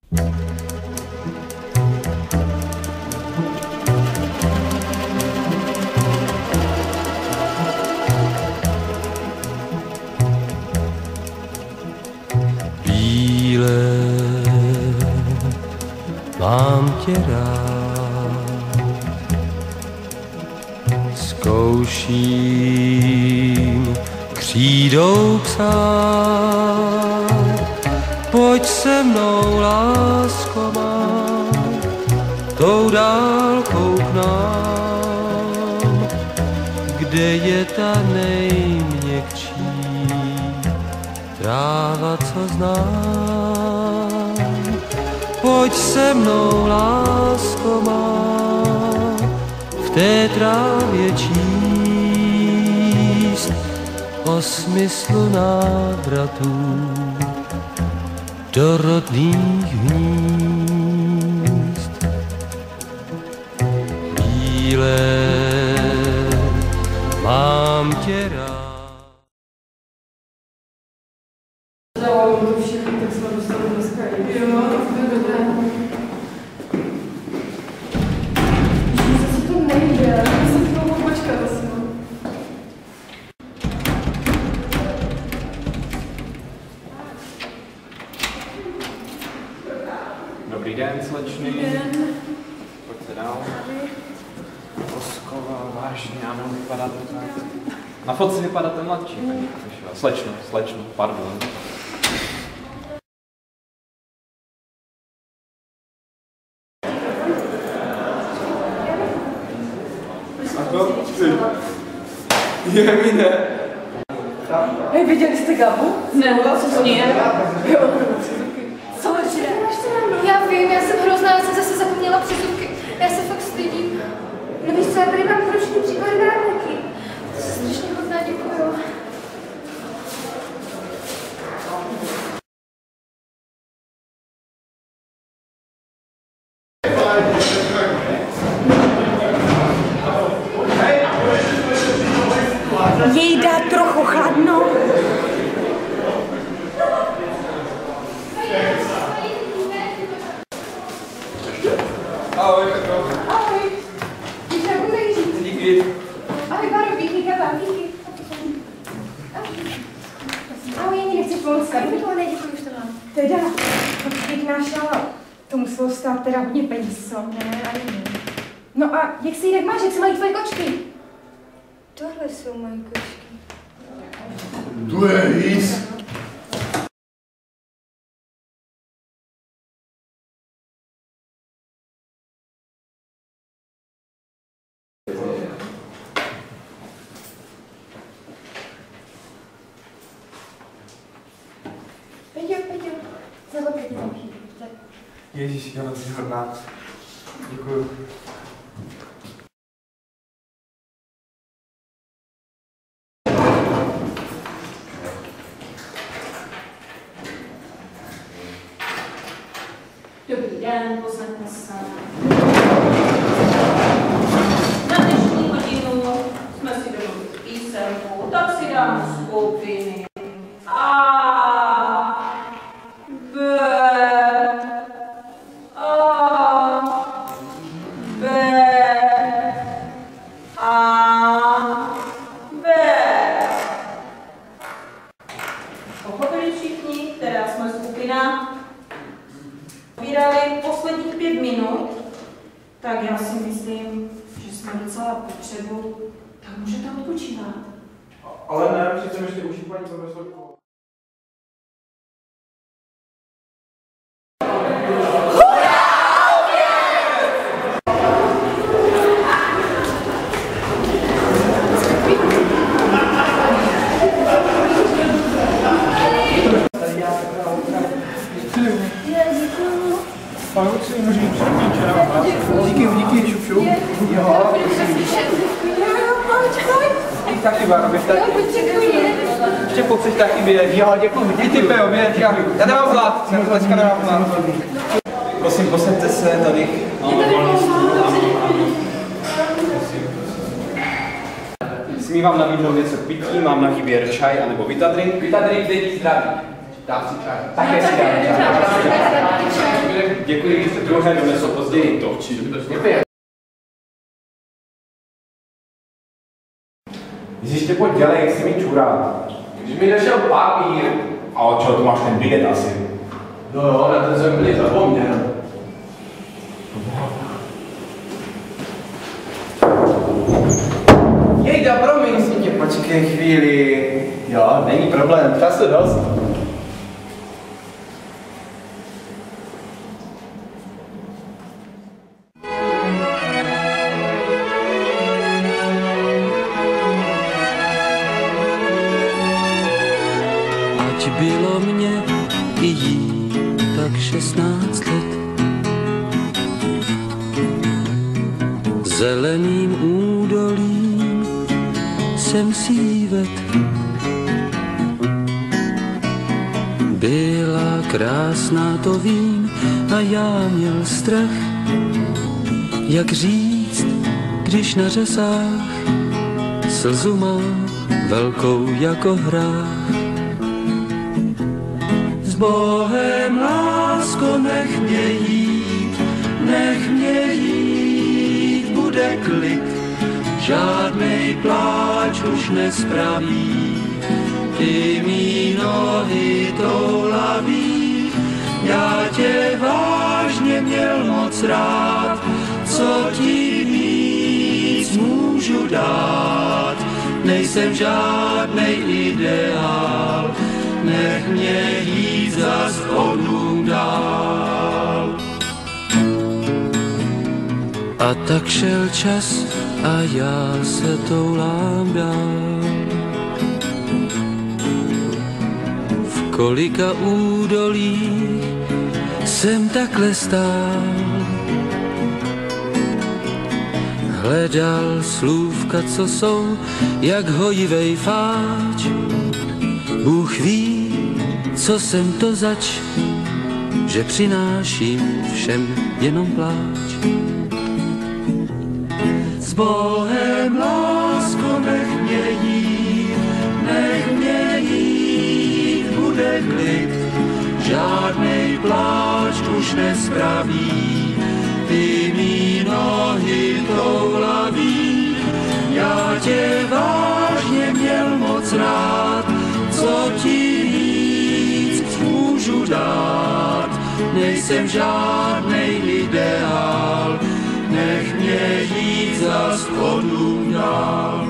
Bílé, mám tě rád, zkouším křídou psát. Pojď se mnou, lásko má, tou dálkou k nám, kde je ta nejměkčí tráva, co znám. Pojď se mnou, lásko má, v té trávě číst o smyslu návratů do rodných hnízd. Bílé, mám tě rád. Dávalo to všechno, tak jsme dostali dneska. Jo, to je dobré. Zase to nejde, já jsem to mohl počkat asi. Dobrý den, slečny. Pojďte dál. Vosková, vážně, ano, vypadáte tak. Na fotce vypadáte mladší, paní. Slečno, pardon. A to? Je mi ne. Hej, viděli jste Gabu? Ne, co to je? Jo. Cože? Já vím, já jsem hrozná, já jsem zase zapomněla přizvuky. Já se fakt stydím. No víš co, já tady mám roční příklad dárníky. To se strašně hodná, děkuju. Jej dá trochu chladno. Ahoj, Petro. Ahoj. Víš, jak bude jít? Díky. Ahoj, Baro, díky, Kata, díky. Ahoj, Jení, nechci pomoct. Děkuju, ne, děkuju, už to mám. Teda, bych našla, to muselo stát teda hodně peněz, co? Ne, ani ne. No a jak se jinak máš, jak se mají tvoje kočky? Tohle jsou moje kočky. Tu je víc. Peťo, tohle Peťo tam chybí. Ježíš, já jsi hodná. Děkuju. Dobrý den, posaďte se. Na dnešní hodinu jsme si domluvili písemku, tak si dáme skupiny A, B, A, B, A, B. Pochopili všichni, která jsme skupina? Vydali posledních 5 minut, tak já si myslím, že jsme docela potřebu, tak můžete odpočívat. Ale ne, přece ještě učí paní profesorku. Panuci, můžu jít díky, šup, šup. Jo, dík taky, Báro, bych taky. Ještě pocit taky běž. Jo, děkuji, díky, Peo, běž, já nemám hlad, jsem dneska nemám hlad. Prosím, posaďte se tady. Smím vám nabídnout něco k pití, mám na výběr čaj anebo Vitadrink. Vitadrink, děti zdraví. Dá si čaj. Také si dám čaj. Děkuji, že jste druhé donesl později to. Děkuji. Ježiště, pojď dělej, jak si mi čurá. Když mi došel papír. A od čeho tu máš ten bilet asi? No, na ten jsem byli zapomněl. Jejda, promiň si tě, počkej chvíli. Jo, není problém, času dost. Ať bylo mě i jí tak 16 let, zeleným údolím jsem si jí ved. Byla krásná, to vím, a já měl strach, jak říct, když na řasách slzu má velkou jako hrách. S Bohem, lásko, nech mě jít, bude klid, žádnej pláč už nespraví. Ty mý nohy toulaví, já tě vážně měl moc rád, co ti víc můžu dát. Nejsem žádnej ideál, nech mě jít za schodu dál. A tak šel čas a já se toulám dál. V kolika údolích jsem takhle stál, hledal slůvka, co jsou jak hojivej fáč. Bůh ví, co jsem to zač, že přináším všem jenom pláč. S Bohem, lásko, nech mě jít, bude klid, žádnej pláč už nespraví. Ty mý nohy toulaví, já tě vážně měl moc rád, co ti víc můžu dát. Nejsem žádnej ideál, nech mě jít za schodu dál.